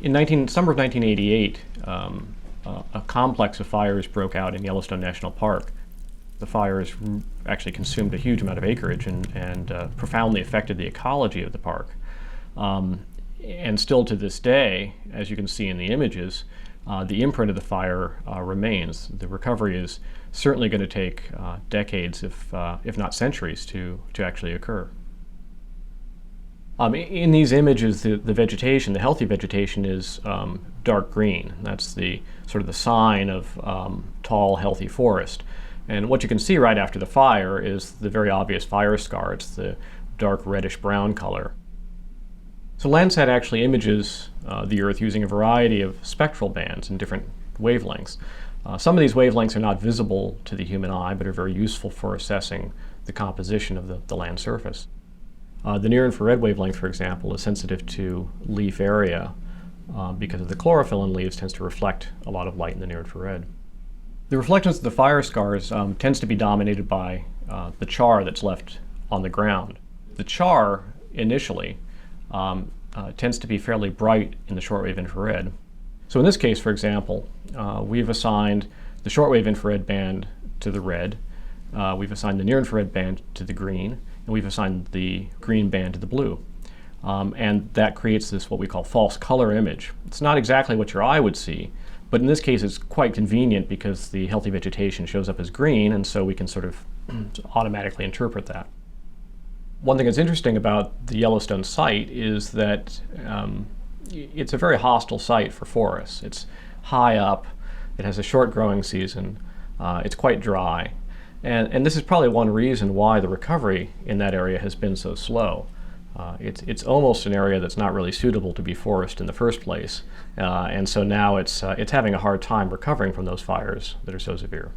Summer of 1988, a complex of fires broke out in Yellowstone National Park. The fires actually consumed a huge amount of acreage and profoundly affected the ecology of the park. And still to this day, as you can see in the images, the imprint of the fire remains. The recovery is certainly going to take decades, if not centuries, to actually occur. In these images, the vegetation, the healthy vegetation, is dark green. That's the sort of the sign of tall, healthy forest. And what you can see right after the fire is the very obvious fire scar. It's the dark reddish-brown color. So Landsat actually images the Earth using a variety of spectral bands in different wavelengths. Some of these wavelengths are not visible to the human eye, but are very useful for assessing the composition of the land surface. The near-infrared wavelength, for example, is sensitive to leaf area because of the chlorophyll in leaves tends to reflect a lot of light in the near-infrared. The reflectance of the fire scars tends to be dominated by the char that's left on the ground. The char, initially, tends to be fairly bright in the shortwave infrared. So in this case, for example, we've assigned the shortwave infrared band to the red, we've assigned the near-infrared band to the green, and we've assigned the green band to the blue. And that creates this what we call false color image. It's not exactly what your eye would see, but in this case it's quite convenient because the healthy vegetation shows up as green, and so we can sort of automatically interpret that. One thing that's interesting about the Yellowstone site is that it's a very hostile site for forests. It's high up, it has a short growing season, it's quite dry, and this is probably one reason why the recovery in that area has been so slow. It's almost an area that's not really suitable to be forest in the first place, and so now it's having a hard time recovering from those fires that are so severe.